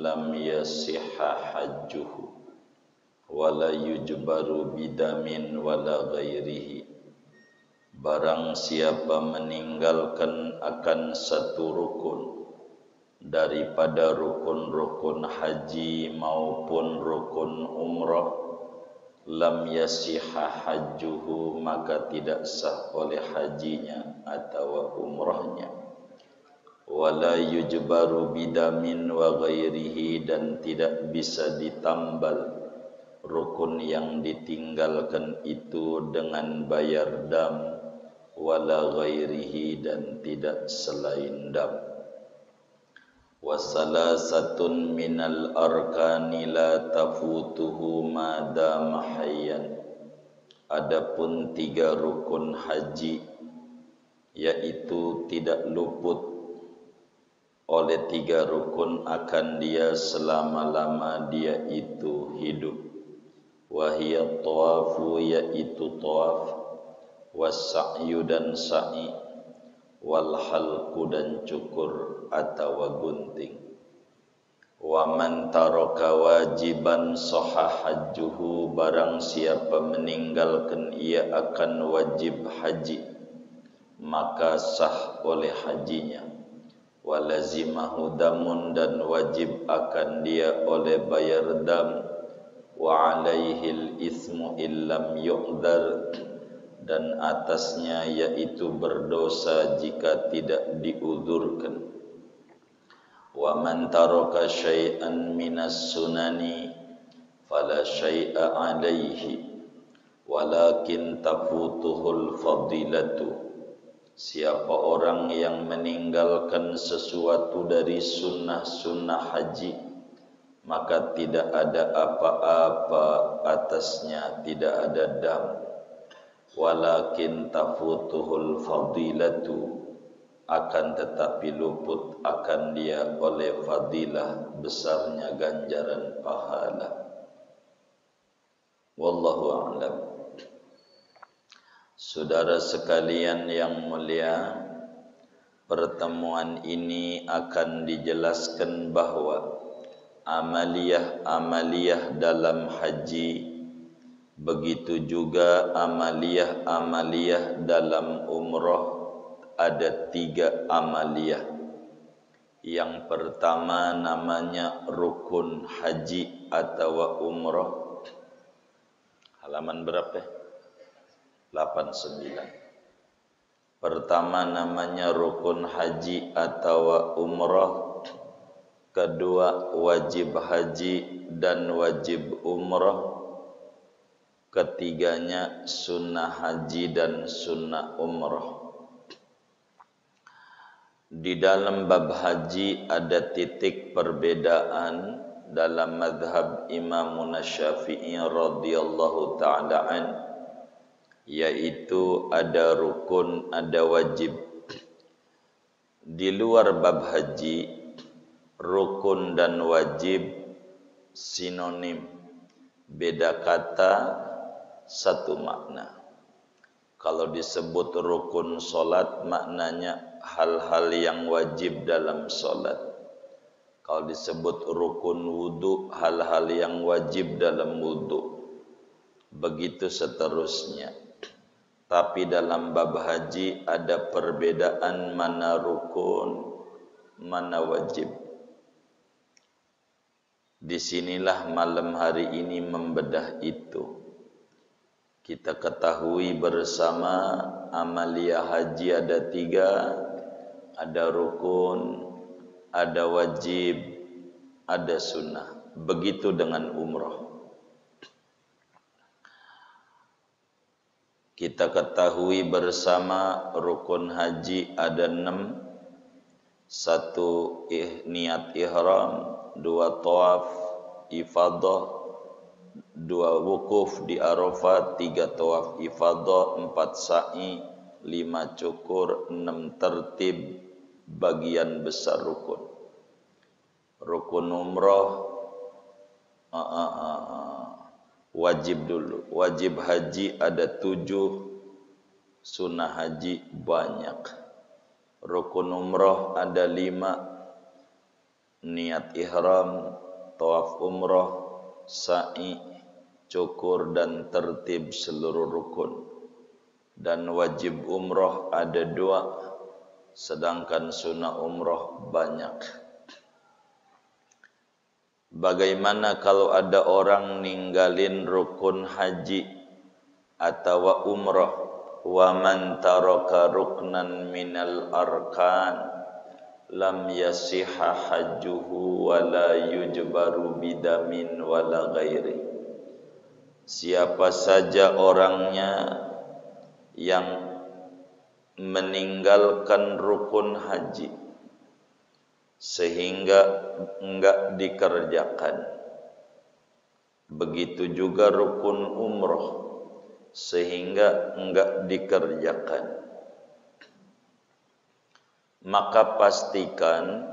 lam yasihha hajjuhu wala yujbaru bidamin wala ghairihi. Barang siapa meninggalkan akan satu rukun daripada rukun-rukun haji maupun rukun umrah, lam yasihha hajjuhu, maka tidak sah oleh hajinya atau umrahnya. Wala yujbaru bidamin wa ghairihi, dan tidak bisa ditambal rukun yang ditinggalkan itu dengan bayar dam, wala ghairihi, dan tidak selain dam. Wa salasatun minal arkani la tafutuhu ma dama hayyan. Adapun 3 rukun haji, yaitu tidak luput oleh 3 rukun akan dia selama-lama dia itu hidup. Wahiyat tawafu, yaitu tawaf, was-sa'yu, dan sa'i, wal halqu, dan cukur atau gunting. Wa man taraka wajiban sahha hajjuhu, barang siapa meninggalkan ia akan wajib haji, maka sah oleh hajinya. Wa lazimahu damun, dan wajib akan dia oleh bayar dam. Wa alaihil ithmu illam yu'dhar, dan atasnya yaitu berdosa jika tidak diudurkan. Wa man taraka syai'an minas sunani fala syai'a alaihi walakin tafutuhul fadilatu. Siapa orang yang meninggalkan sesuatu dari sunnah-sunnah haji, maka tidak ada apa-apa atasnya, tidak ada dam. Walakin tafutuhul fadilatu, akan tetapi luput akan dia oleh fadilah, besarnya ganjaran pahala. Wallahu a'lam. Saudara sekalian yang mulia, pertemuan ini akan dijelaskan bahwa amaliyah-amaliyah dalam haji, begitu juga amaliyah-amaliyah dalam umrah, ada 3 amaliyah. Yang pertama namanya rukun haji atau umrah. Halaman berapa? 89. Pertama namanya rukun haji atau umrah. Kedua wajib haji dan wajib umrah. Ketiganya sunnah haji dan sunnah umrah. Di dalam bab haji ada titik perbedaan dalam madhab Imam Syafi'i radhiyallahu ta'ala an, yaitu ada rukun, ada wajib. Di luar bab haji, rukun dan wajib sinonim, beda kata, satu makna. Kalau disebut rukun solat, maknanya hal-hal yang wajib dalam solat. Kalau disebut rukun wudu, hal-hal yang wajib dalam wudu. Begitu seterusnya. Tapi dalam bab haji ada perbedaan mana rukun, mana wajib. Disinilah malam hari ini membedah itu. Kita ketahui bersama amaliyah haji ada 3, ada rukun, ada wajib, ada sunnah. Begitu dengan umrah. Kita ketahui bersama rukun haji ada 6. 1 niat ihram, 2 tawaf ifadah, 2 wukuf di Arafah, 3 tawaf ifadah, 4 sa'i, 5 cukur, 6 tertib bagian besar rukun. Rukun umrah wajib dulu. Wajib haji ada 7, sunnah haji banyak. Rukun umrah ada 5, niat ihram, tawaf umrah, sa'i, cukur dan tertib seluruh rukun. Dan wajib umrah ada 2, sedangkan sunnah umrah banyak. Bagaimana kalau ada orang ninggalin rukun haji atau umrah, wa man taraka ruknan minal arkan lam yasihha hajjuhu wa la yujbaru bidamin wala ghairi. Siapa saja orangnya yang meninggalkan rukun haji sehingga enggak dikerjakan, begitu juga rukun umrah sehingga enggak dikerjakan, maka pastikan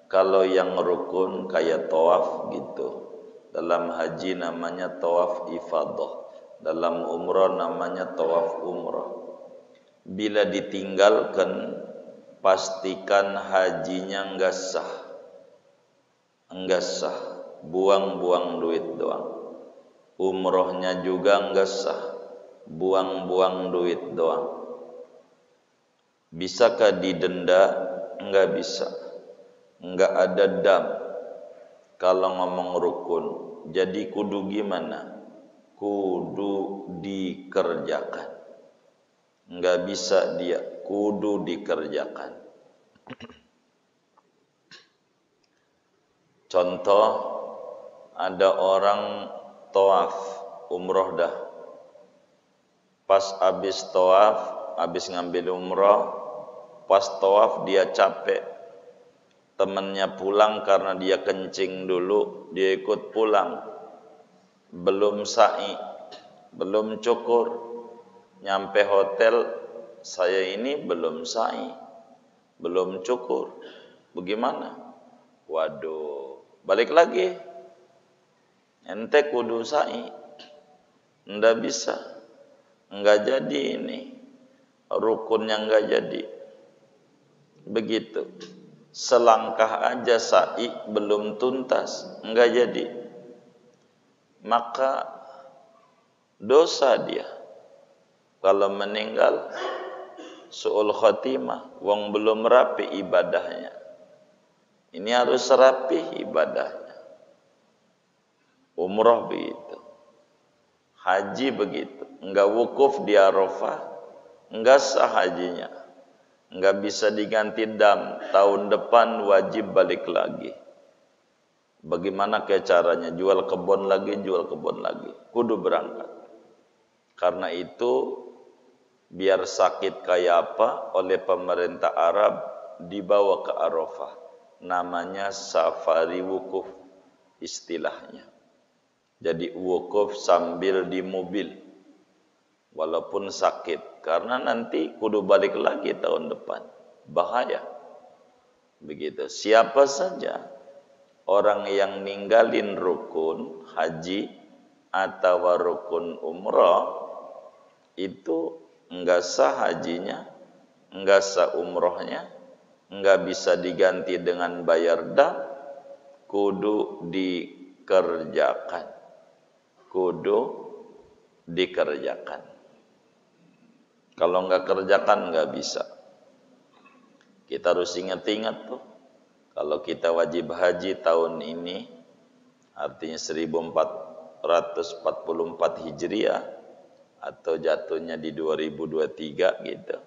kalau yang rukun kayak tawaf gitu, dalam haji namanya tawaf ifadah, dalam umrah namanya tawaf umrah. Bila ditinggalkan, pastikan hajinya enggak sah, buang-buang duit doang. Umrohnya juga enggak sah, buang-buang duit doang. Bisakah didenda? Enggak bisa. Enggak ada dam kalau ngomong rukun. Jadi kudu gimana? Kudu dikerjakan. Enggak bisa dia, kudu dikerjakan. Contoh, ada orang tawaf umroh dah. Pas habis tawaf, habis ngambil umroh, pas tawaf dia capek. Temannya pulang karena dia kencing dulu, dia ikut pulang. Belum sa'i, belum cukur. Nyampe hotel, saya ini belum sa'i, belum cukur. Bagaimana? Waduh, balik lagi. Ente kudu sa'i. Nggak bisa. Nggak jadi ini. Rukunnya nggak jadi. Begitu. Selangkah aja sa'i belum tuntas, nggak jadi. Maka dosa dia. Kalau meninggal su'ul khatimah, wong belum rapi ibadahnya. Ini harus rapi ibadahnya. Umrah begitu, haji begitu. Enggak wukuf di Arafah, enggak sah hajinya. Enggak bisa diganti dam, tahun depan wajib balik lagi. Bagaimana ke caranya? Jual kebun lagi, kudu berangkat. Karena itu biar sakit kayak apa, oleh pemerintah Arab dibawa ke Arafah. Namanya safari wukuf istilahnya. Jadi wukuf sambil di mobil, walaupun sakit, karena nanti kudu balik lagi tahun depan, bahaya. Begitu. Siapa saja orang yang ninggalin rukun haji atau rukun umrah, itu enggak sah hajinya, enggak sah umrohnya, enggak bisa diganti dengan bayar dam, kudu dikerjakan. Kalau enggak kerjakan enggak bisa. Kita harus ingat-ingat tuh, kalau kita wajib haji tahun ini, artinya 1444 Hijriah, atau jatuhnya di 2023 gitu.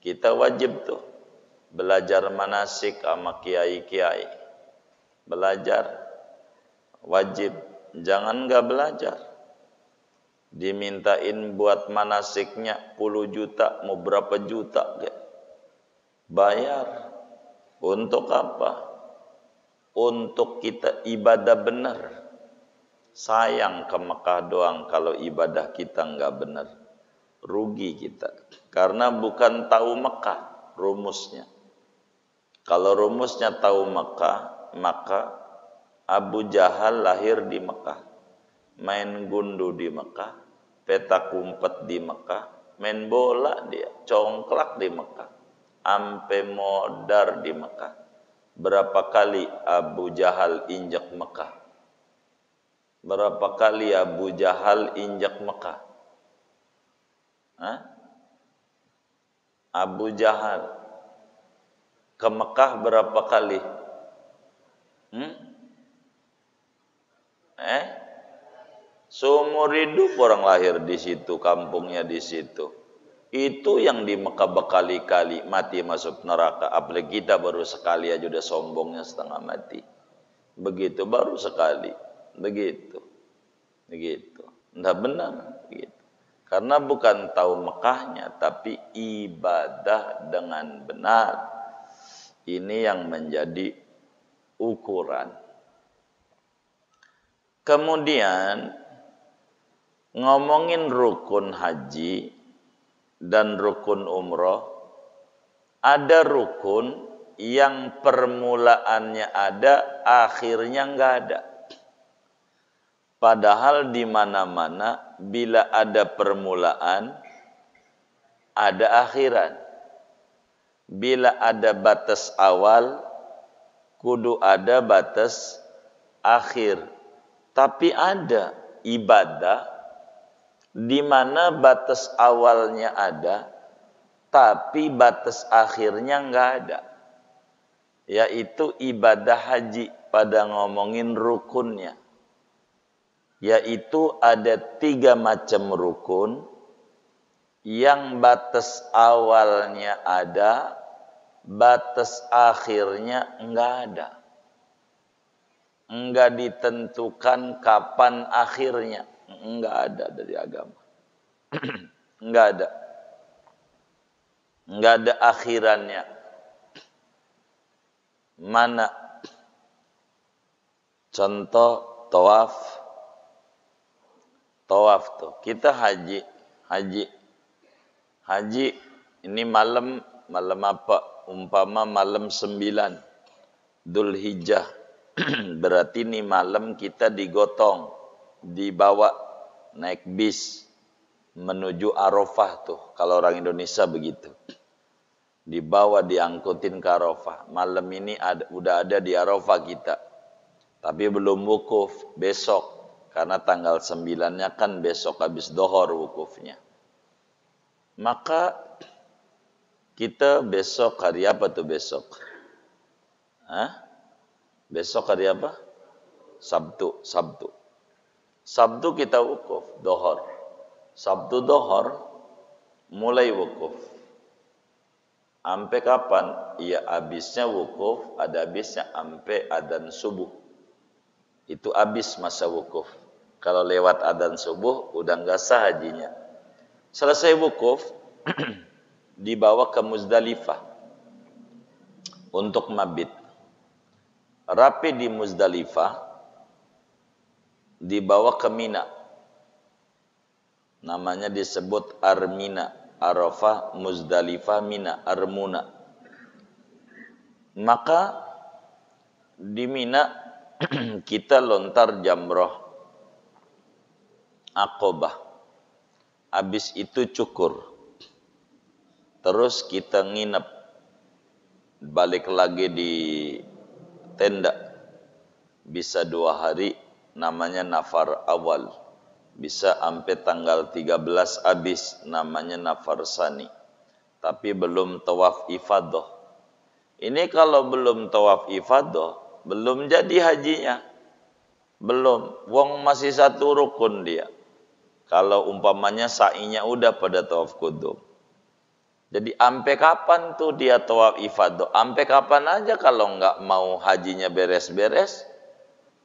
Kita wajib tuh belajar manasik sama kiai-kiai. Belajar wajib, jangan enggak belajar. Dimintain buat manasiknya puluh juta, mau berapa juta gitu. Bayar. Untuk apa? Untuk kita ibadah benar. Sayang ke Mekah doang kalau ibadah kita enggak benar. Rugi kita. Karena bukan tahu Mekah rumusnya. Kalau rumusnya tahu Mekah, maka Abu Jahal lahir di Mekah. Main gundu di Mekah, petak umpet di Mekah, main bola dia, congklak di Mekah, ampe modar di Mekah. Berapa kali Abu Jahal injak Mekah? Berapa kali Abu Jahal injak Mekah? Hah? Abu Jahal ke Mekah berapa kali? Seumur hidup orang lahir di situ, kampungnya di situ. Itu yang di Mekah berkali-kali mati masuk neraka. Apalagi kita baru sekali aja udah sombongnya setengah mati. Begitu baru sekali. Begitu. Nggak benar. Begitu. Karena bukan tahu Mekahnya, tapi ibadah dengan benar. Ini yang menjadi ukuran. Kemudian ngomongin rukun haji dan rukun umroh, ada rukun yang permulaannya ada, akhirnya enggak ada. Padahal di mana-mana bila ada permulaan, ada akhiran. Bila ada batas awal, kudu ada batas akhir. Tapi ada ibadah di mana batas awalnya ada, tapi batas akhirnya enggak ada. Yaitu ibadah haji pada ngomongin rukunnya. Yaitu ada 3 macam rukun yang batas awalnya ada, batas akhirnya enggak ada. Enggak ditentukan kapan akhirnya. Enggak ada dari agama. Enggak ada. Enggak ada akhirannya. Mana? Contoh tawaf. Tawaf tuh. Kita haji. Haji ini malam apa? Umpama malam 9 Dzulhijjah. Berarti ini malam kita digotong, dibawa naik bis menuju Arafah tuh. Kalau orang Indonesia begitu. Dibawa, diangkutin ke Arafah. Malam ini udah ada di Arafah kita. Tapi belum wukuf, besok. Karena tanggal 9-nya kan besok habis dohor wukufnya. Maka kita besok hari apa tuh besok? Besok hari apa? Sabtu. Sabtu kita wukuf, dohor. Sabtu dohor, mulai wukuf. Sampai kapan? Ya habisnya wukuf, ada habisnya sampai adzan subuh. Itu habis masa wukuf. Kalau lewat adzan subuh, udah nggak sah hajinya. Selesai wukuf, dibawa ke Muzdalifah untuk mabit. Rapi di Muzdalifah, dibawa ke Mina. Namanya disebut Armina. Arafah, Muzdalifah, Mina, Armuna. Maka di Mina kita lontar jamroh Aqobah. Habis itu cukur. Terus kita nginep. Balik lagi di tenda. Bisa 2 hari, namanya nafar awal. Bisa sampai tanggal 13 habis, namanya nafar sani. Tapi belum tawaf ifadah. Ini kalau belum tawaf ifadah, belum jadi hajinya. Belum. Wong masih 1 rukun dia. Kalau umpamanya sa'inya udah pada tawaf qudum. Jadi sampai kapan tuh dia tawaf ifadah? Sampai kapan aja kalau enggak mau hajinya beres-beres,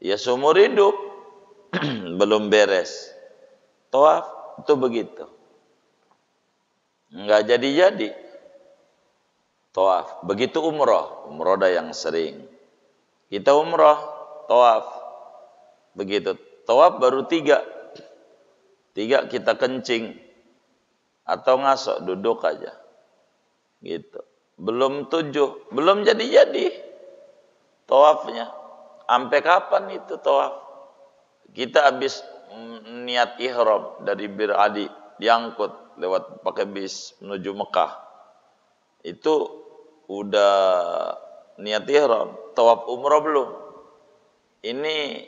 ya seumur hidup belum beres. Tawaf itu begitu. Enggak jadi-jadi. Tawaf. Begitu umroh. Umroh dah yang sering. Kita umroh, tawaf. Begitu. Tawaf baru 3. 3 kita kencing. Atau ngasok, duduk aja. Gitu. Belum 7. Belum jadi-jadi. Tawafnya. Sampai kapan itu tawaf? Kita habis niat ihram dari Bir Adi. Diangkut lewat pakai bis menuju Mekah. Itu udah niat ihram, tawaf umrah belum. Ini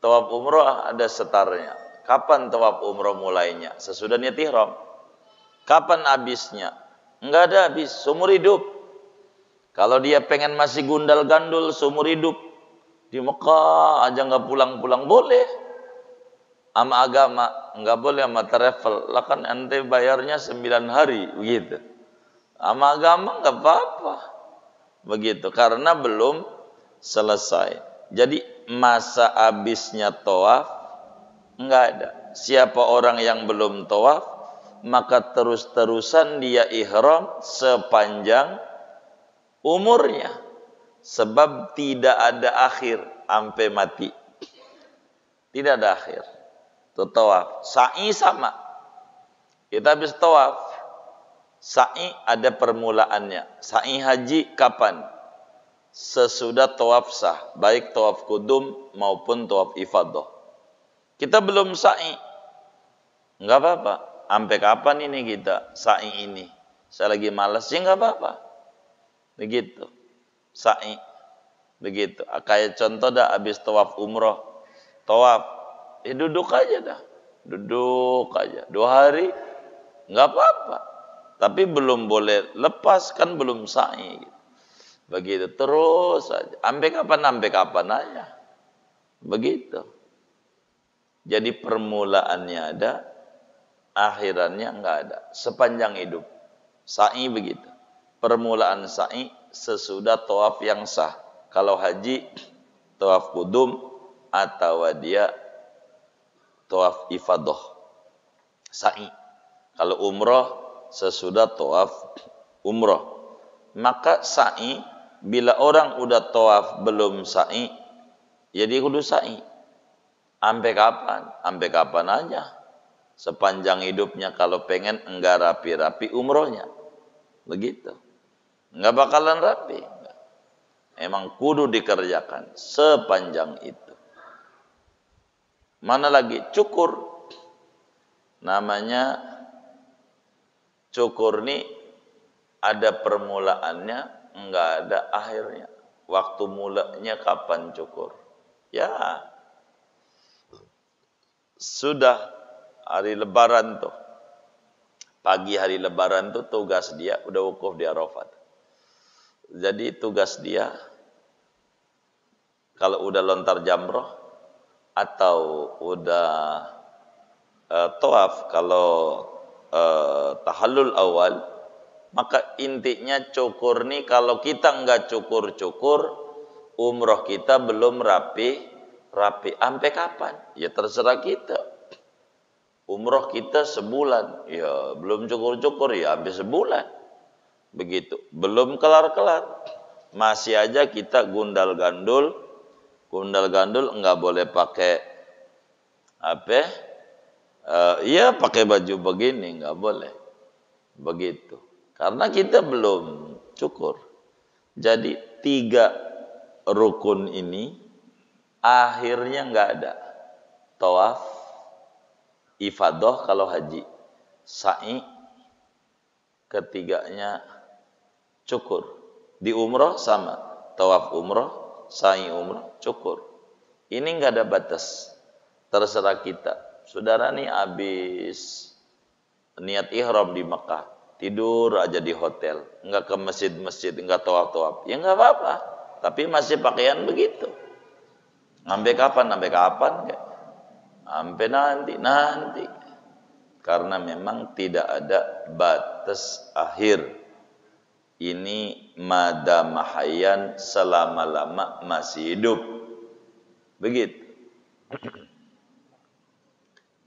tawaf umrah ada setarnya. Kapan tawaf umrah mulainya? Sesudah niat ihram. Kapan habisnya? Enggak ada habis, seumur hidup. Kalau dia pengen masih gundal-gandul seumur hidup di Mekah aja nggak pulang-pulang, boleh. Sama agama nggak boleh, sama travel. Lah kan ente bayarnya 9 hari begitu. Sama agama nggak apa-apa. Begitu, karena belum selesai. Jadi masa habisnya tawaf nggak ada. Siapa orang yang belum tawaf, maka terus-terusan dia ihram sepanjang umurnya. Sebab tidak ada akhir sampai mati. Tidak ada akhir. Itu tawaf. Sa'i sama. Kita habis tawaf. Sa'i ada permulaannya. Sa'i haji kapan? Sesudah tawaf sah. Baik tawaf kudum maupun tawaf ifadah. Kita belum sa'i. Enggak apa-apa. Sampai kapan ini kita sa'i ini? Saya lagi malas, ya enggak apa-apa. Begitu. Sa'i. Begitu. Kayak contoh dah habis tawaf umroh. Tawaf. Duduk aja dah. Duduk aja. 2 hari. Enggak apa-apa. Tapi belum boleh lepas, kan belum sa'i. Begitu. Terus aja. Sampai kapan aja. Begitu. Jadi permulaannya ada, akhirannya enggak ada. Sepanjang hidup. Sa'i begitu. Permulaan sa'i sesudah tawaf yang sah. Kalau haji, tawaf kudum, atau dia tawaf ifadah. Sa'i. Kalau umrah, sesudah tawaf umrah. Maka sa'i, bila orang udah tawaf belum sa'i, ya dia kudu sa'i. Sampai kapan? Sampai kapan aja. Sepanjang hidupnya kalau pengen enggak rapi-rapi umrohnya. Begitu. Enggak bakalan rapi. Emang kudu dikerjakan sepanjang itu. Mana lagi? Cukur. Namanya cukur nih ada permulaannya, enggak ada akhirnya. Waktu mulanya kapan cukur? Ya, sudah hari lebaran tuh. Pagi hari lebaran tuh tugas dia udah wukuf di Arafat. Jadi tugas dia kalau udah lontar jamroh atau udah tawaf, kalau tahallul awal, maka intinya cukur nih, kalau kita enggak cukur-cukur, umroh kita belum rapi. Sampai kapan? Ya terserah kita. Umroh kita sebulan, ya belum cukur-cukur, ya sampai sebulan. Begitu. Belum kelar-kelar. Masih aja kita gundal-gandul. Gundal-gandul enggak boleh pakai apa? Iya pakai baju begini, enggak boleh. Begitu. Karena kita belum cukur. Jadi 3 rukun ini akhirnya enggak ada. Tawaf, ifadah kalau haji, sa'i, ketiganya cukur. Di umroh sama, tawaf umroh, sa'i umroh, cukur. Ini enggak ada batas. Terserah kita. Saudara nih habis niat ihram di Mekah, tidur aja di hotel, enggak ke masjid-masjid, enggak tawaf-tawaf. Ya enggak apa-apa. Tapi masih pakaian begitu. Sampai kapan? Sampai kapan? Sampai nanti. Karena memang tidak ada batas akhir. Ini madamahayan, selama-lama masih hidup. Begitu.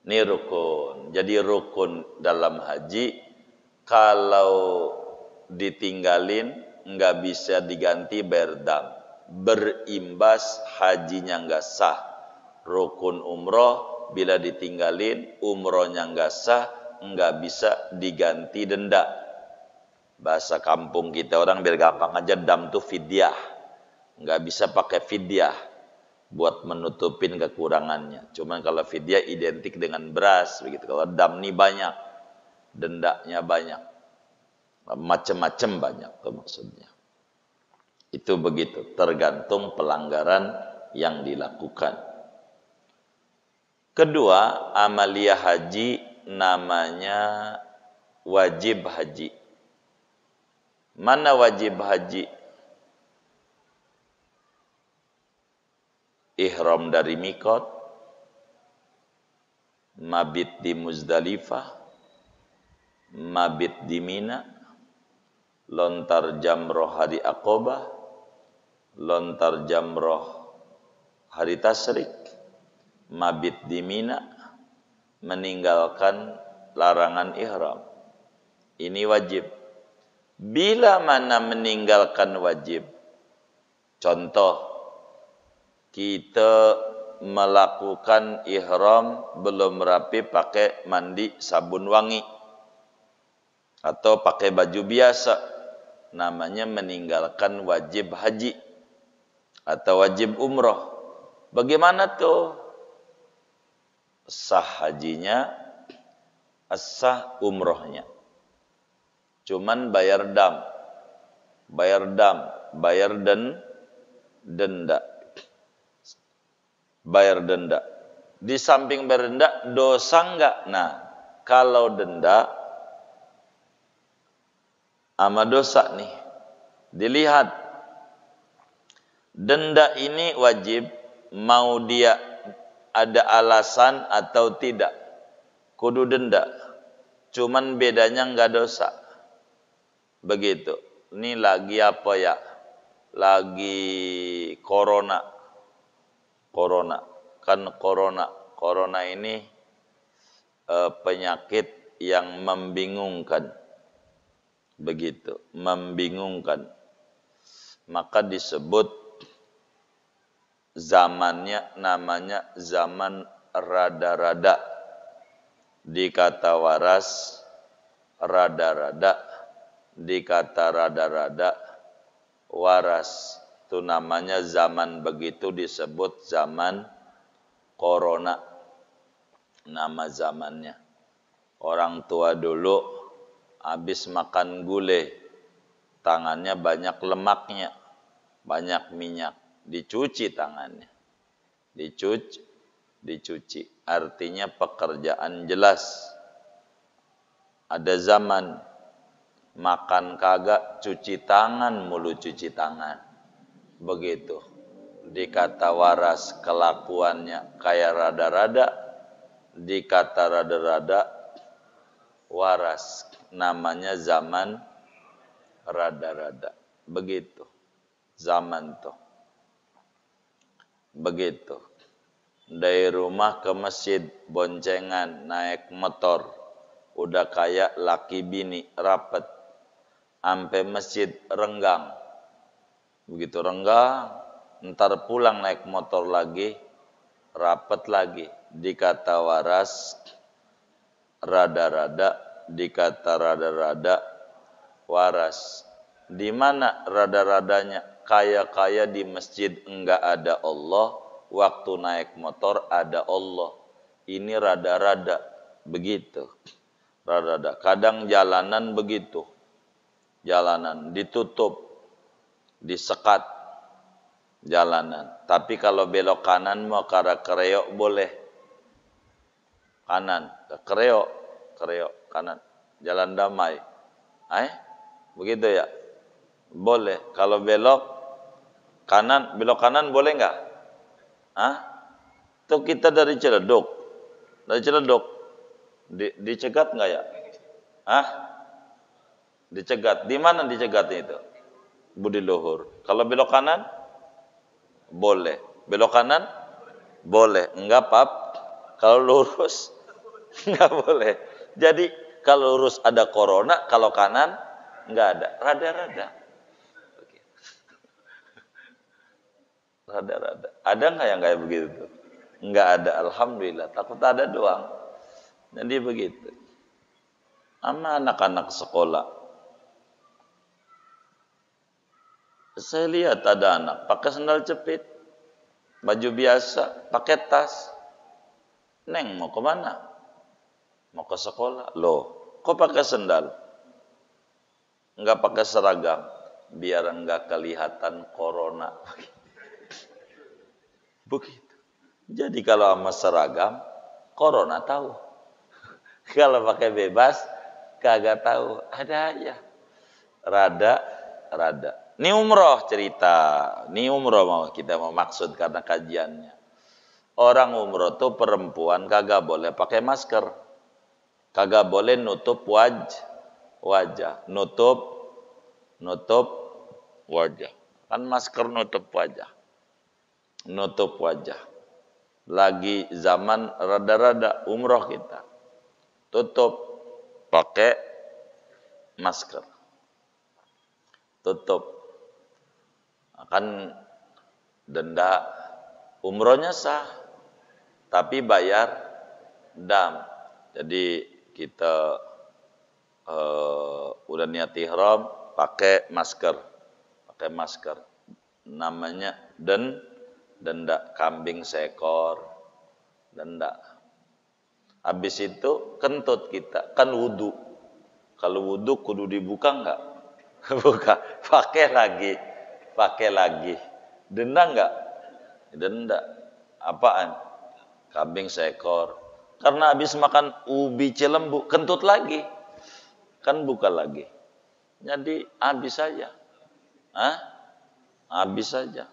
Ini rukun. Jadi rukun dalam haji, kalau ditinggalin nggak bisa diganti berdam. Berimbas hajinya nggak sah. Rukun umroh bila ditinggalin umrohnya nggak sah, nggak bisa diganti denda. Bahasa kampung kita orang biar gampang aja, dam tuh fidyah. Nggak bisa pakai fidyah buat menutupin kekurangannya. Cuman kalau fidyah identik dengan beras begitu. Kalau dam nih banyak, dendanya banyak, macam-macam banyak tuh maksudnya. Itu begitu, tergantung pelanggaran yang dilakukan. Kedua, amaliyah haji namanya wajib haji. Mana wajib haji? Ihram dari mikot, mabit di Muzdalifah, mabit di Mina, lontar jamroh hari Aqobah, lontar jamroh hari Tasyrik, mabit di Mina, meninggalkan larangan ihram. Ini wajib. Bila mana meninggalkan wajib? Contoh, kita melakukan ihram belum rapi pakai mandi sabun wangi atau pakai baju biasa, namanya meninggalkan wajib haji atau wajib umroh. Bagaimana tuh? Sah hajinya, sah umrohnya. Cuman bayar dam, bayar denda. Bayar denda. Di samping bayar denda, dosa enggak? Nah, kalau denda sama dosa nih, dilihat denda ini wajib, mau dia ada alasan atau tidak, kudu denda. Cuman bedanya enggak dosa. Begitu. Ini lagi apa ya? Lagi corona. Corona ini penyakit yang membingungkan. Begitu, membingungkan. Maka disebut zamannya namanya zaman rada-rada. Dikata waras rada-rada, dikata rada-rada waras. Itu namanya zaman begitu disebut zaman corona. Nama zamannya. Orang tua dulu habis makan gulai, tangannya banyak lemaknya, banyak minyak, dicuci tangannya. Dicuci. Artinya pekerjaan jelas. Ada zaman makan kagak, cuci tangan mulu, cuci tangan. Begitu. Dikata waras, kelakuannya kayak rada-rada. Dikata rada-rada, waras. Namanya zaman rada-rada. Begitu. Zaman tuh. Begitu. Dari rumah ke masjid, boncengan, naik motor. Udah kayak laki bini, rapet. Sampai masjid, renggang. Begitu renggang, ntar pulang naik motor lagi, rapet lagi. Dikata waras, rada-rada. Dikata rada-rada, waras. Di mana rada-radanya? Kaya-kaya di masjid enggak ada Allah, waktu naik motor ada Allah. Ini rada-rada, begitu. Rada-rada. Kadang jalanan begitu. Jalanan ditutup, disekat jalanan. Tapi kalau belok kanan mau ke arah Kereok boleh. Kanan ke Kereok kanan. Jalan Damai. Begitu ya? Boleh. Kalau belok kanan boleh enggak? Tuh kita dari Ciledug. Dicegat enggak ya? Dicegat. Di mana dicegatnya itu? Budi Luhur. Kalau belok kanan boleh. Belok kanan boleh. Enggak pap. Kalau lurus enggak boleh. Jadi kalau lurus ada corona, kalau kanan enggak ada. Rada-rada. Rada-rada. Ada enggak yang kayak begitu? Enggak ada. Alhamdulillah. Takut ada doang. Jadi begitu. Sama anak-anak sekolah. Saya lihat ada anak pakai sandal jepit, baju biasa, pakai tas. Neng mau kemana? Mau ke sekolah. Loh, kok pakai sandal? Enggak pakai seragam. biar enggak kelihatan corona. Begitu. Jadi kalau sama seragam, corona tahu. Kalau pakai bebas, kagak tahu. Ada aja. Rada. Ini umroh cerita. Ini umroh kita mau maksud karena kajiannya. Orang umroh tuh perempuan kagak boleh pakai masker. Kagak boleh nutup wajah. Nutup wajah. Kan masker nutup wajah. Nutup wajah. Lagi zaman rada-rada umroh kita. Tutup pakai masker. Tutup. Akan denda, umrohnya sah, tapi bayar dam. Jadi kita udah niat ihram pakai masker. Namanya denda kambing seekor, denda. Habis itu kentut kita, kan wudu. Kalau wudu kudu dibuka enggak? Buka, pakai lagi. Denda enggak? Denda. Apaan? Kambing seekor. Karena habis makan ubi cilembu, kentut lagi. Kan buka lagi. Jadi habis saja. Habis saja.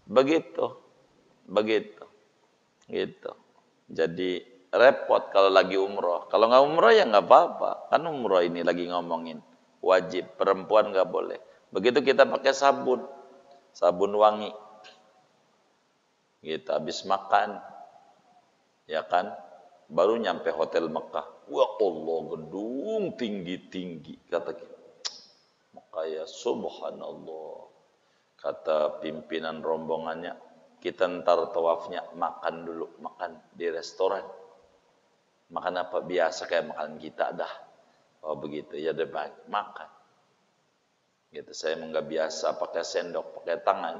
Begitu. Gitu. Jadi repot kalau lagi umroh. Kalau nggak umroh ya nggak apa-apa. Kan umroh ini lagi ngomongin wajib, perempuan nggak boleh. Begitu kita pakai sabun wangi. Gitu habis makan, ya kan, baru nyampe hotel Mekah. Wah Allah, gedung tinggi kata kita. Makanya subhanallah, kata pimpinan rombongannya, kita ntar tawafnya makan dulu, makan di restoran. Makan apa biasa kayak makan kita dah. Oh begitu, ya udah makan. Gitu, saya nggak biasa pakai sendok, pakai tangan.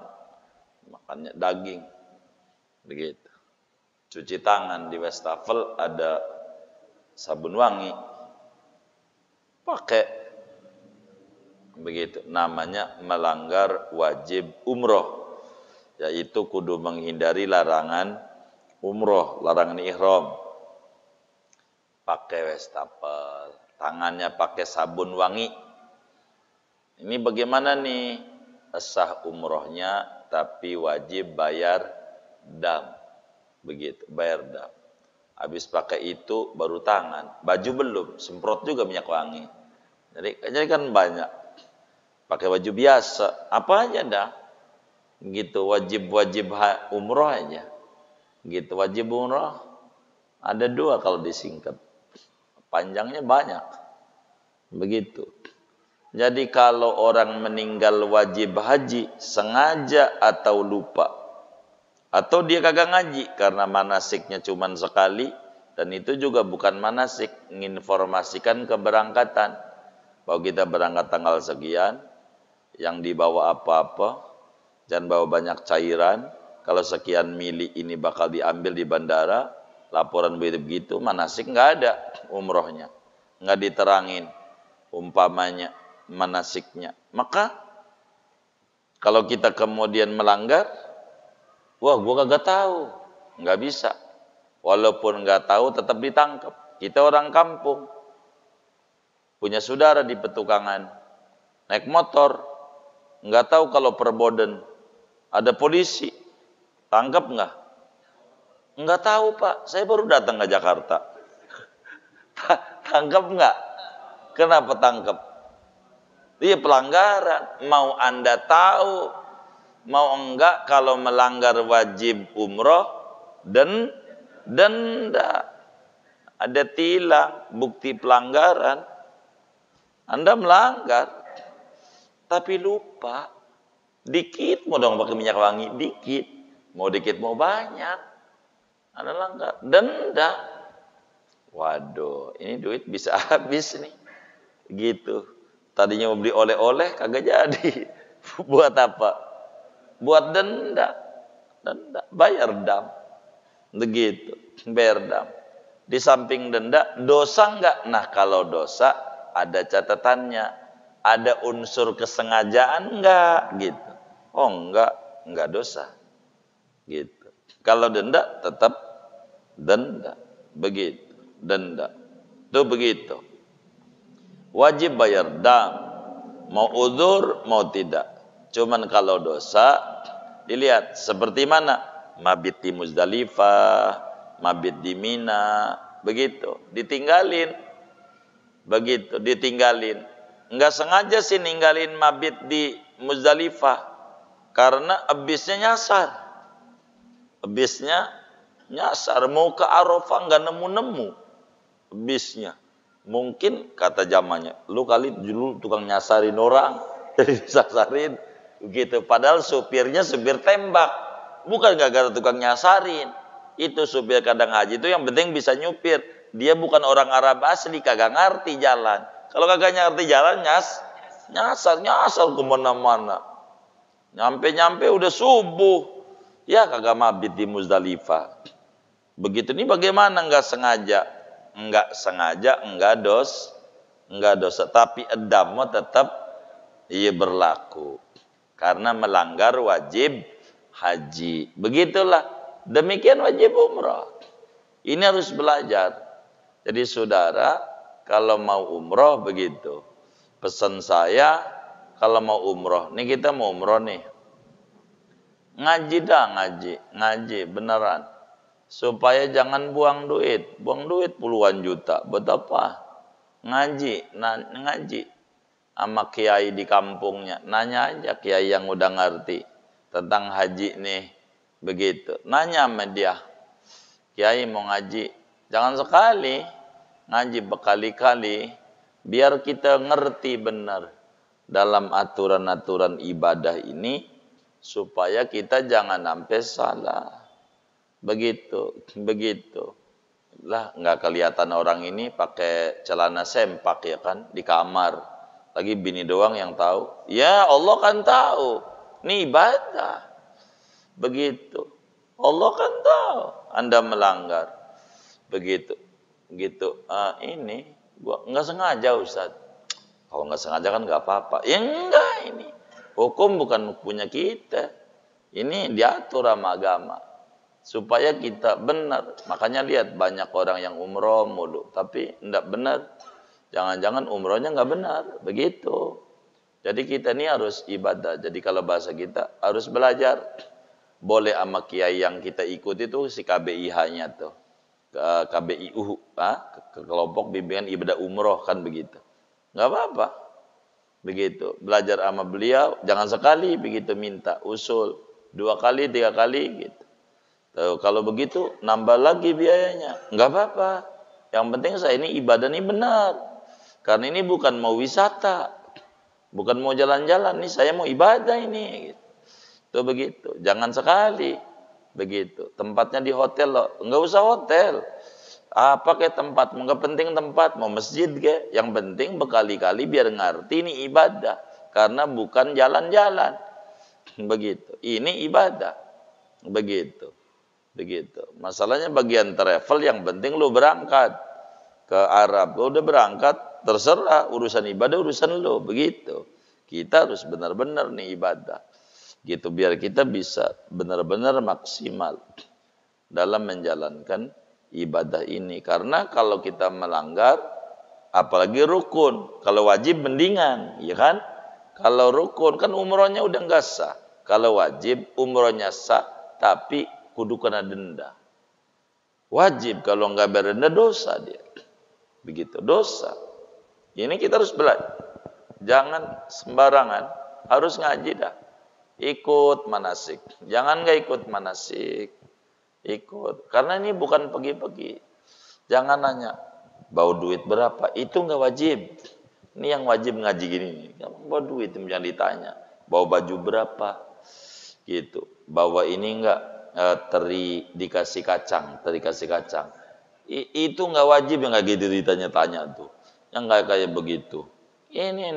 Makannya daging. Begitu. Cuci tangan di wastafel ada sabun wangi. Pakai. Begitu. Namanya melanggar wajib umroh. Yaitu kudu menghindari larangan umroh, larangan ihram. Pakai wastafel, tangannya pakai sabun wangi. Ini bagaimana nih? Sah umrohnya tapi wajib bayar dam. Begitu, bayar dam. Habis pakai itu baru tangan, baju belum, semprot juga minyak wangi. Jadi kan banyak. Pakai baju biasa, apa aja dah. Gitu, wajib umroh aja. Gitu, wajib umroh ada 2 kalau disingkat. Panjangnya banyak. Begitu. Jadi kalau orang meninggal wajib haji sengaja atau lupa, atau dia kagak ngaji karena manasiknya cuma sekali, dan itu juga bukan manasik, menginformasikan keberangkatan bahwa kita berangkat tanggal sekian, yang dibawa apa-apa, jangan bawa banyak cairan, kalau sekian mili ini bakal diambil di bandara, laporan begitu, manasik nggak ada umrohnya, nggak diterangin umpamanya manasiknya. Maka kalau kita kemudian melanggar, wah gua kagak tahu, nggak bisa. Walaupun nggak tahu tetap ditangkap. Kita orang kampung, punya saudara di Petukangan, naik motor, nggak tahu kalau Perboden ada polisi, tangkap nggak? Nggak tahu Pak, saya baru datang ke Jakarta. Tangkap nggak? Kenapa tangkap? Iya pelanggaran. Mau Anda tahu, mau enggak, kalau melanggar wajib umroh dan denda, ada tilang, bukti pelanggaran. Anda melanggar, tapi lupa. Dikit mau dong pakai minyak wangi, dikit. Mau dikit mau banyak. Anda langgar, denda. Waduh, ini duit bisa habis nih. Gitu. Tadinya mau beli oleh-oleh kagak jadi. Buat apa? Buat denda. Bayar dam. Begitu, bayar dam. Di samping denda, dosa enggak? Nah, kalau dosa ada catatannya. Ada unsur kesengajaan enggak gitu. Oh enggak dosa. Gitu. Kalau denda tetap denda. Begitu. Denda. Itu begitu. Wajib bayar dam. Mau uzur, mau tidak. Cuman kalau dosa, dilihat seperti mana. Mabit di Muzdalifah, mabit di Mina, begitu. Ditinggalin. Begitu, ditinggalin. Enggak sengaja sih ninggalin mabit di Muzdalifah. Karena habisnya nyasar. Habisnya nyasar. Mau ke Arafah enggak nemu-nemu. Habisnya. Mungkin kata zamannya, lu kali dulu tukang nyasarin orang, jadi disasarin begitu. Padahal supirnya supir tembak, bukan gara-gara tukang nyasarin. Itu supir kadang haji itu yang penting bisa nyupir. Dia bukan orang Arab asli, kagak ngerti jalan. Kalau kagak ngerti jalan nyasar kemana-mana. Nyampe udah subuh, ya kagak mabit di Muzdalifah. Begitu ini bagaimana enggak sengaja? Enggak sengaja, enggak dosa, tapi edam tetap ia berlaku karena melanggar wajib haji. Begitulah. Demikian wajib umrah. Ini harus belajar. Jadi saudara, kalau mau umrah begitu. Pesan saya, kalau mau umrah, nih kita mau umrah nih. Ngaji beneran. Supaya jangan buang duit puluhan juta. Buat apa? Ngaji sama kiai di kampungnya. Nanya aja kiai yang udah ngerti tentang haji nih. Begitu. Nanya sama dia. Kiai mau ngaji. Jangan sekali. Ngaji berkali-kali. Biar kita ngerti benar. Dalam aturan-aturan ibadah ini. Supaya kita jangan sampai salah. Begitu. Lah nggak kelihatan orang ini pakai celana sempak ya kan di kamar. Lagi bini doang yang tahu. Ya Allah kan tahu. Ini ibadah. Begitu. Allah kan tahu Anda melanggar. Begitu. Ini gua nggak sengaja Ustaz. Kalau nggak sengaja kan nggak apa-apa. Ya enggak ini. Hukum bukan punya kita. Ini diatur sama agama. Supaya kita benar. Makanya lihat banyak orang yang umroh mulu. Tapi tidak benar. Jangan-jangan umrohnya nggak benar. Begitu. Jadi kita ini harus ibadah. Jadi kalau bahasa kita harus belajar. Boleh sama kiai yang kita ikut itu si KBIH-nya tuh. KBIU. Kelompok Bimbingan Ibadah Umroh kan begitu. Nggak apa-apa. Begitu. Belajar sama beliau. Jangan sekali begitu minta. Usul. 2 kali, 3 kali gitu. Kalau begitu nambah lagi biayanya. Enggak apa-apa. Yang penting saya ini ibadah ini benar. Karena ini bukan mau wisata. Bukan mau jalan-jalan. Ini saya mau ibadah ini. Tuh begitu. Jangan sekali. Begitu. Tempatnya di hotel loh. Enggak usah hotel. Apa kayak tempat. Enggak penting tempat. Mau masjid kayak. Yang penting berkali-kali biar ngerti ini ibadah. Karena bukan jalan-jalan. Begitu. Ini ibadah. Begitu. Masalahnya bagian travel yang penting lu berangkat ke Arab. Lu udah berangkat, terserah urusan ibadah urusan lu. Begitu. Kita harus benar-benar nih ibadah. Gitu biar kita bisa benar-benar maksimal dalam menjalankan ibadah ini. Karena kalau kita melanggar apalagi rukun, kalau wajib mendingan, ya kan? Kalau rukun kan umrohnya udah enggak sah. Kalau wajib umrohnya sah tapi kudu kena denda. Wajib kalau enggak berenda dosa dia. Begitu, dosa. Ini kita harus belajar. Jangan sembarangan, harus ngaji dah. Ikut manasik. Jangan enggak ikut manasik. Ikut. Karena ini bukan pergi-pergi. Jangan nanya, bawa duit berapa? Itu enggak wajib. Ini yang wajib ngaji gini. Bawa duit jangan ditanya. Bawa baju berapa? Gitu. Bawa ini enggak teri dikasih kacang. Itu nggak wajib yang nggak gitu ditanya-tanya tuh. Yang nggak kayak begitu. Ini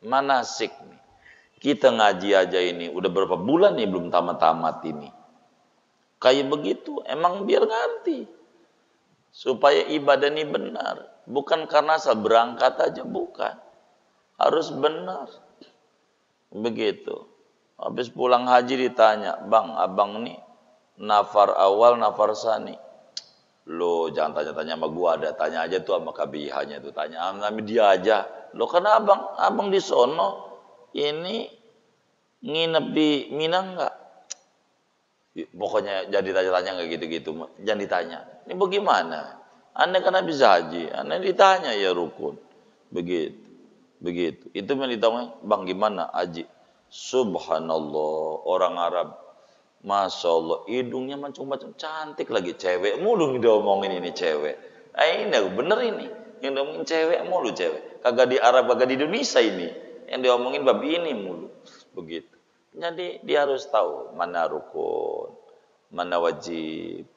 manasik nih. Kita ngaji aja ini udah berapa bulan nih belum tamat-tamat ini. Kayak begitu emang biar ngerti. Supaya ibadah ini benar. Bukan karena asal berangkat aja bukan. harus benar. Begitu. Habis pulang haji ditanya, "Bang, abang nih nafar awal, nafar sani." Lo jangan tanya-tanya sama gua, ada tanya aja tuh sama kabihanya tuh, tanya sama dia aja. Lo kan abang di sono ini nginep di Mina enggak? Pokoknya jadi tanya-tanya enggak gitu-gitu, jangan ditanya. Ini bagaimana? Anda kan habis haji, Anda ditanya ya rukun. Begitu. Begitu. Itu yang ditanya, "Bang gimana haji?" Subhanallah, orang Arab, Masya Allah, hidungnya macam-macam, cantik lagi, cewek mulu dia omongin ini cewek. Ini bener ini, yang diomongin cewek mulu cewek. Kagak di Arab, kagak di Indonesia ini, yang diomongin babi ini mulu. Begitu. Jadi dia harus tahu mana rukun, mana wajib,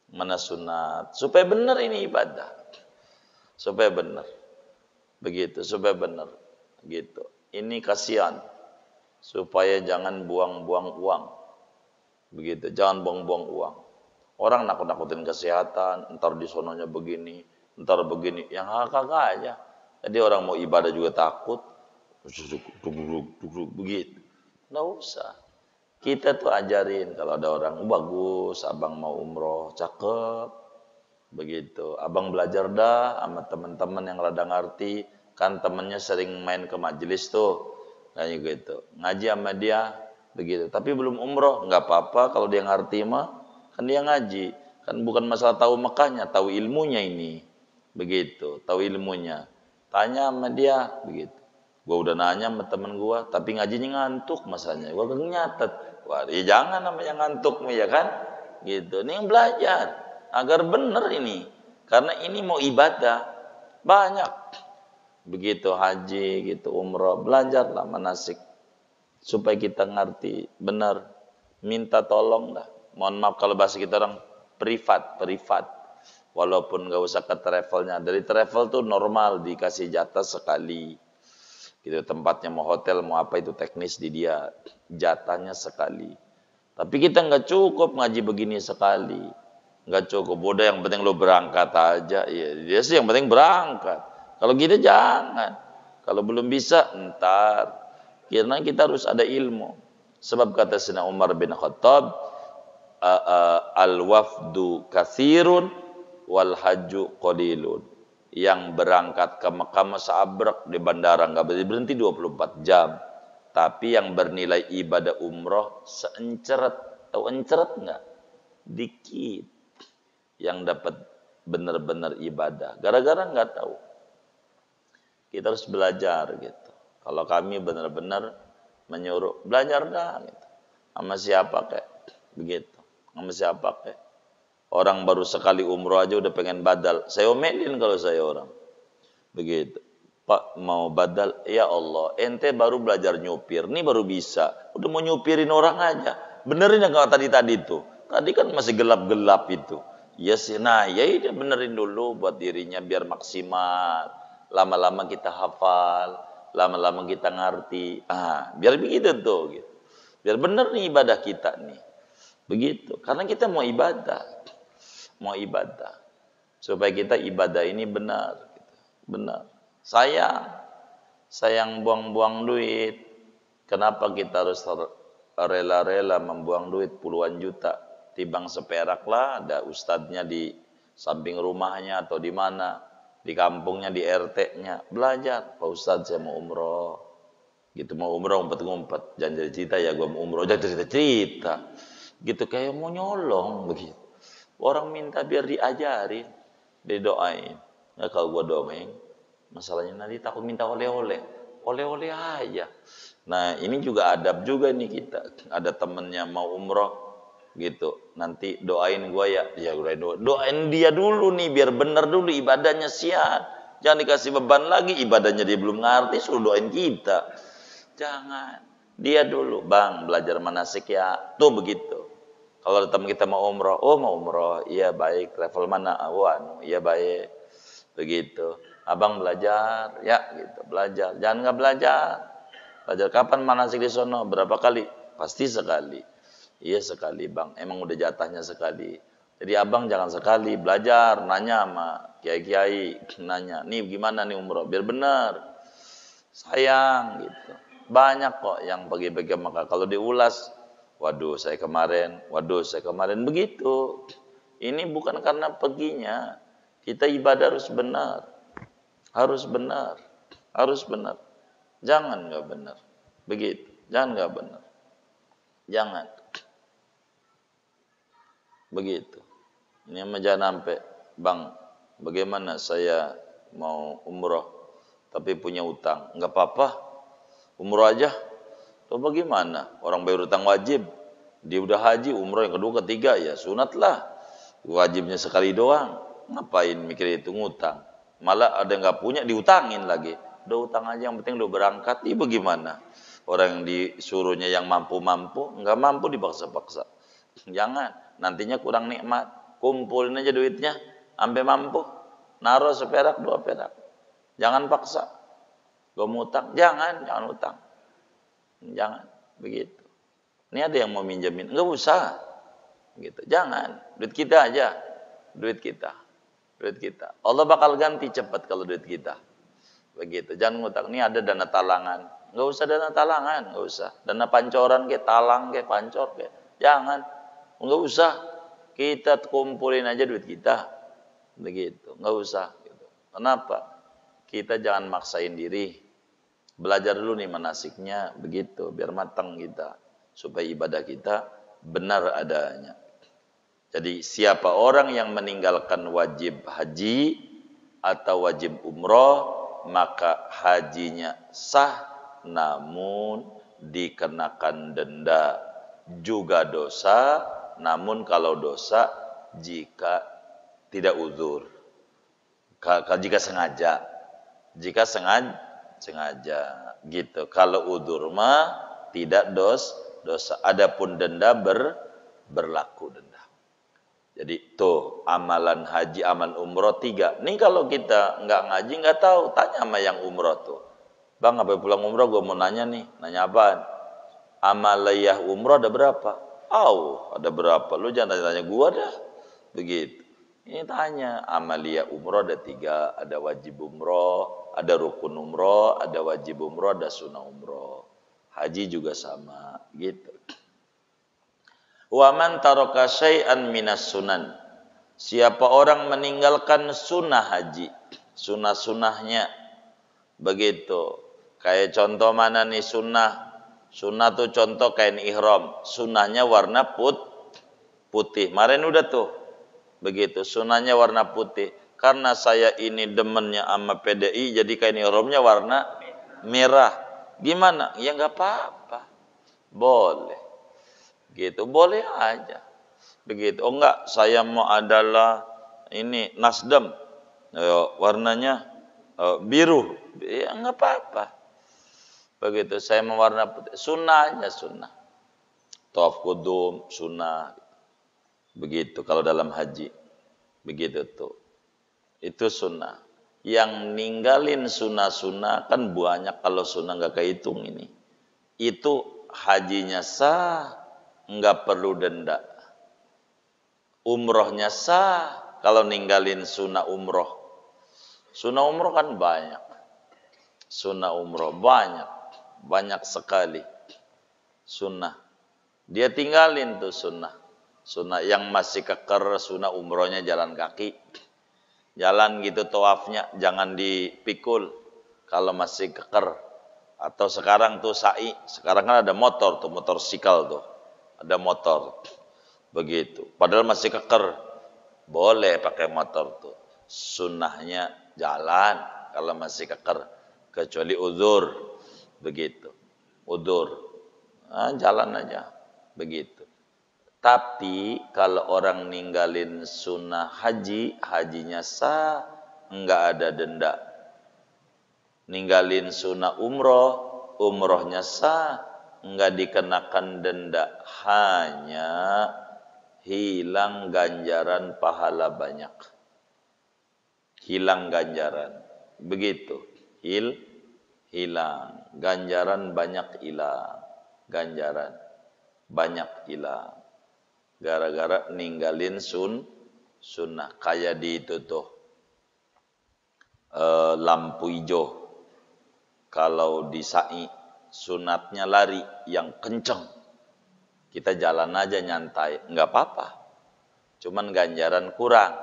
mana sunat, supaya benar ini ibadah, supaya benar. Begitu, supaya benar. Gitu. Ini kasihan, supaya jangan buang-buang uang. Begitu, jangan buang-buang uang. Orang nakut-nakutin kesehatan, ntar di sononya begini, ntar begini, yang kagak aja. Jadi orang mau ibadah juga takut, begitu. Nggak usah. Kita tuh ajarin kalau ada orang bagus, abang mau umroh, cakep, begitu. Abang belajar dah sama teman-teman yang rada ngerti, kan temennya sering main ke majelis tuh, kayak gitu. Ngaji sama dia, begitu. Tapi belum umroh, nggak apa-apa kalau dia ngerti mah, kan dia ngaji. Kan bukan masalah tahu Mekahnya, tahu ilmunya ini, begitu. Tahu ilmunya. Tanya sama dia, begitu. Gua udah nanya sama temen gua, tapi ngajinya ngantuk masanya. Gua kagak nyatet. Wah, ya jangan namanya ngantuk ya kan? Gitu. Ini yang belajar agar benar ini. Karena ini mau ibadah banyak. Begitu haji, gitu umroh, belajarlah manasik supaya kita ngerti benar. Minta tolong dah. Mohon maaf kalau bahasa kita orang privat. Walaupun gak usah ke travelnya. Dari travel tuh normal dikasih jatah sekali. Gitu, tempatnya mau hotel mau apa itu teknis di dia, jatahnya sekali. Tapi kita nggak cukup ngaji begini sekali, nggak cukup. Bodoh, yang penting lo berangkat aja. Ya, dia sih yang penting berangkat. Kalau gitu jangan. Kalau belum bisa entar. Karena kita harus ada ilmu. Sebab kata Sayyidina Umar bin Khattab, al-wafdu katsirun wal hajju qalilun. Yang berangkat ke Mekah sabrek di bandara nggak berhenti 24 jam. Tapi yang bernilai ibadah umroh seenceret. Tahu enceret nggak? Dikit. Yang dapat benar-benar ibadah. Gara-gara nggak tahu. Kita harus belajar gitu. Kalau kami benar-benar menyuruh belajar dah gitu. Sama siapa kayak begitu. Sama siapa kayak. Orang baru sekali umroh aja udah pengen badal. Saya omelin kalau saya orang. Begitu. Pak mau badal, ya Allah, ente baru belajar nyupir, ini baru bisa. Udah mau nyupirin orang aja. Benerin yang kalau tadi tuh. Tadi kan masih gelap-gelap itu. Ya sih, nah ya udah benerin dulu buat dirinya biar maksimal. Lama-lama kita hafal, lama-lama kita ngerti. Biar begitu tuh. Gitu. Biar bener nih ibadah kita nih. Begitu. Karena kita mau ibadah. Supaya kita ibadah ini benar gitu. Benar. Sayang buang-buang duit. Kenapa kita harus rela-rela membuang duit puluhan juta? Timbang seperak lah, ada ustadznya di samping rumahnya atau di mana, di kampungnya, di RT-nya. Belajar, Pak Ustadz saya mau umroh. Gitu, mau umroh ngumpet-ngumpet. Jangan jadi cerita ya gue mau umroh, jangan cerita-cerita. Gitu kayak mau nyolong begitu. Orang minta biar diajarin, didoain. Nah, kalau gua doain, masalahnya nanti takut minta oleh-oleh aja. Nah, ini juga adab juga nih kita. Ada temennya mau umroh, gitu. Nanti doain gua ya, doain dia dulu nih, biar bener dulu ibadahnya siap. Jangan dikasih beban lagi, ibadahnya dia belum ngerti, suruh doain kita. Jangan. Dia dulu, bang belajar manasik ya, tuh begitu. Kalau teman kita mau umroh, mau umroh, iya baik. Travel mana? Iya baik. Begitu. Abang belajar, ya gitu. Belajar. Jangan nggak belajar. Belajar kapan manasik di sono? Berapa kali? Pasti sekali. Iya sekali bang. Emang udah jatahnya sekali. Jadi abang jangan sekali belajar, nanya sama kiai-kiai, nanya. Nih gimana nih umroh? Biar benar. Sayang gitu. Banyak kok yang pergi-pergi Mekah. Kalau diulas, waduh saya kemarin begitu. Ini bukan karena perginya. Kita ibadah harus benar. Harus benar. Harus benar. Jangan nggak benar. Begitu. Jangan nggak benar. Jangan. Begitu. Ini jangan sampai, Bang, bagaimana saya mau umroh tapi punya utang? Nggak apa-apa. Umroh aja. Tuh bagaimana? Orang bayar utang wajib. Dia udah haji, umroh yang kedua, ketiga, ya sunat lah. Wajibnya sekali doang. Ngapain mikir itu ngutang? Malah ada yang nggak punya, diutangin lagi. Udah utang aja, yang penting udah berangkat. Ini bagaimana? Orang yang disuruhnya yang mampu-mampu, nggak mampu dipaksa-paksa. Jangan, nantinya kurang nikmat. Kumpulin aja duitnya, sampai mampu. Naruh seperak, 2 perak. Jangan paksa. Gue mau utang, jangan utang. Jangan, begitu. Ini ada yang mau minjemin, nggak usah. Gitu. Jangan, duit kita aja. Duit kita. Allah bakal ganti cepat kalau duit kita. Begitu, jangan ngutang. Ini ada dana talangan. Nggak usah dana talangan, nggak usah. Dana pancoran kayak talang kayak pancor kayak. Jangan, nggak usah. Kita kumpulin aja duit kita. Begitu, nggak usah. Gitu. Kenapa? Kita jangan maksain diri. Belajar dulu nih manasiknya, begitu, biar matang kita. Supaya ibadah kita benar adanya. Jadi siapa orang yang meninggalkan wajib haji atau wajib umroh, maka hajinya sah, namun dikenakan denda, juga dosa, namun kalau dosa jika tidak uzur, jika sengaja gitu. Kalau uzur mah tidak dosa. Adapun denda berlaku denda. Jadi tuh amalan haji, amal umroh 3. Nih kalau kita nggak ngaji nggak tahu, tanya sama yang umroh tuh. Bang, apa pulang umroh gue mau nanya nih. Nanya apaan? Amaliyah umroh ada berapa? Ada berapa? Lu jangan tanya gue dah. Begitu. Ini tanya, amaliyah umroh ada 3. Ada wajib umroh, ada rukun umroh, ada wajib umroh, ada sunnah umroh. Haji juga sama, gitu. Wa man taraka syai'an minas sunan. Siapa orang meninggalkan sunnah haji, sunnah-sunnahnya. Begitu. Kayak contoh mana nih sunnah? Sunnah tuh contoh kain ihram. Sunnahnya warna putih. Kemarin udah tuh. Begitu. Sunnahnya warna putih. Karena saya ini demennya sama PDI, jadi kain ihramnya warna merah. Gimana? Ya nggak apa-apa. Boleh. Gitu, boleh aja. Begitu. Oh enggak, saya mau adalah ini Nasdem. Warnanya biru. Ya enggak apa-apa. Begitu, saya mau warna putih. Sunnah aja, sunnah. Tawaf qudum, sunnah. Begitu kalau dalam haji. Begitu tuh. Itu sunnah. Yang ninggalin sunnah-sunnah kan banyak, kalau sunnah enggak kehitung ini. Itu hajinya sah, enggak perlu denda. Umrohnya sah kalau ninggalin sunnah umroh. Sunnah umroh kan banyak. Sunnah umroh banyak sekali. Sunnah. Dia tinggalin tuh sunnah. Sunnah yang masih keker, sunnah umrohnya jalan kaki. Jalan gitu tawafnya, jangan dipikul kalau masih keker. Atau sekarang tuh sa'i. Sekarang kan ada motor tuh, motorsikal tuh. Ada motor, begitu. Padahal masih keker, boleh pakai motor tuh. Sunnahnya jalan kalau masih keker, kecuali uzur, begitu. Uzur, jalan aja, begitu. Tapi kalau orang ninggalin sunnah haji, hajinya sah, enggak ada denda. Ninggalin sunnah umroh, umrohnya sah, enggak dikenakan denda, hanya hilang ganjaran pahala banyak. Hilang ganjaran. Begitu. Hilang. Ganjaran banyak hilang. Ganjaran banyak hilang. Gara-gara ninggalin sunnah. Kayak di itu tuh. Lampu hijau. Kalau di sa'i sunatnya lari yang kenceng, kita jalan aja nyantai, nggak apa-apa. Cuman ganjaran kurang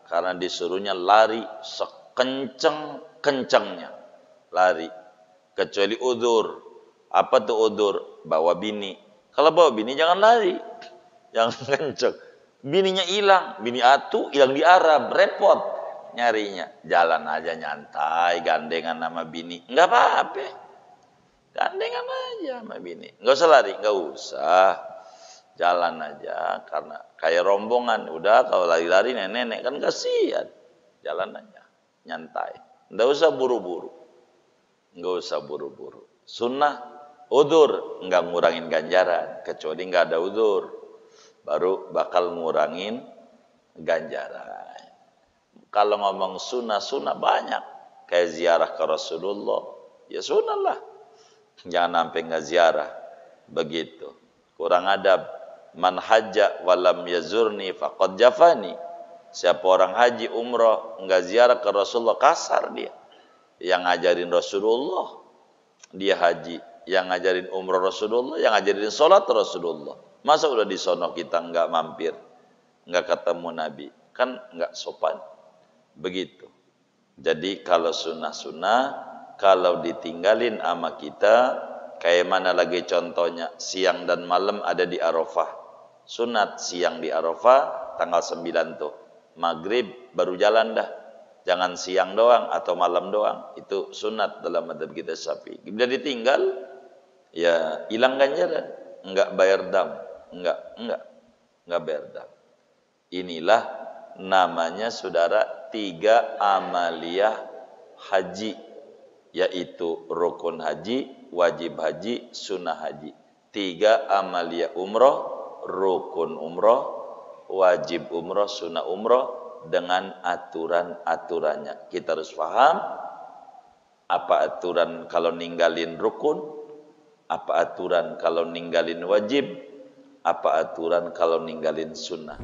karena disuruhnya lari sekenceng-kencengnya lari. Kecuali udzur. Apa tuh udzur? Bawa bini. Kalau bawa bini jangan lari, jangan kenceng. Bininya hilang, bini atu hilang di Arab, repot nyarinya. Jalan aja nyantai, gandengan sama bini, nggak apa-apa. Gandengan aja sama bini, nggak usah lari, nggak usah. Jalan aja, karena kayak rombongan. Udah kalau lari-lari nenek-nenek kan kasihan. Jalan aja, nyantai. Nggak usah buru-buru, nggak usah buru-buru. Sunnah, udzur nggak ngurangin ganjaran, kecuali nggak ada udzur, baru bakal ngurangin ganjaran. Kalau ngomong sunnah banyak. Kayak ziarah ke Rasulullah, ya sunnah lah. Jangan sampai nggak ziarah. Begitu. Kurang adab. Man hajja walam yazurni faqad jafani. Siapa orang haji umrah nggak ziarah ke Rasulullah, kasar dia. Yang ngajarin Rasulullah dia haji, yang ngajarin umrah Rasulullah, yang ngajarin sholat Rasulullah. Masa udah di sono kita nggak mampir, nggak ketemu Nabi, kan nggak sopan. Begitu. Jadi kalau sunnah-sunnah, kalau ditinggalin sama kita, kayak mana lagi contohnya, siang dan malam ada di Arafah. Sunat siang di Arafah, tanggal 9 tuh. Maghrib baru jalan dah. Jangan siang doang atau malam doang. Itu sunat dalam madzhab kita Syafi'i. Bila ditinggal, ya hilang ganjaran. Enggak bayar dam. Enggak bayar dam. Inilah namanya saudara 3 amaliyah haji, yaitu rukun haji, wajib haji, sunnah haji. 3 amaliyah umroh, rukun umroh, wajib umroh, sunnah umroh, dengan aturan-aturannya. Kita harus paham apa aturan kalau ninggalin rukun, apa aturan kalau ninggalin wajib, apa aturan kalau ninggalin sunnah.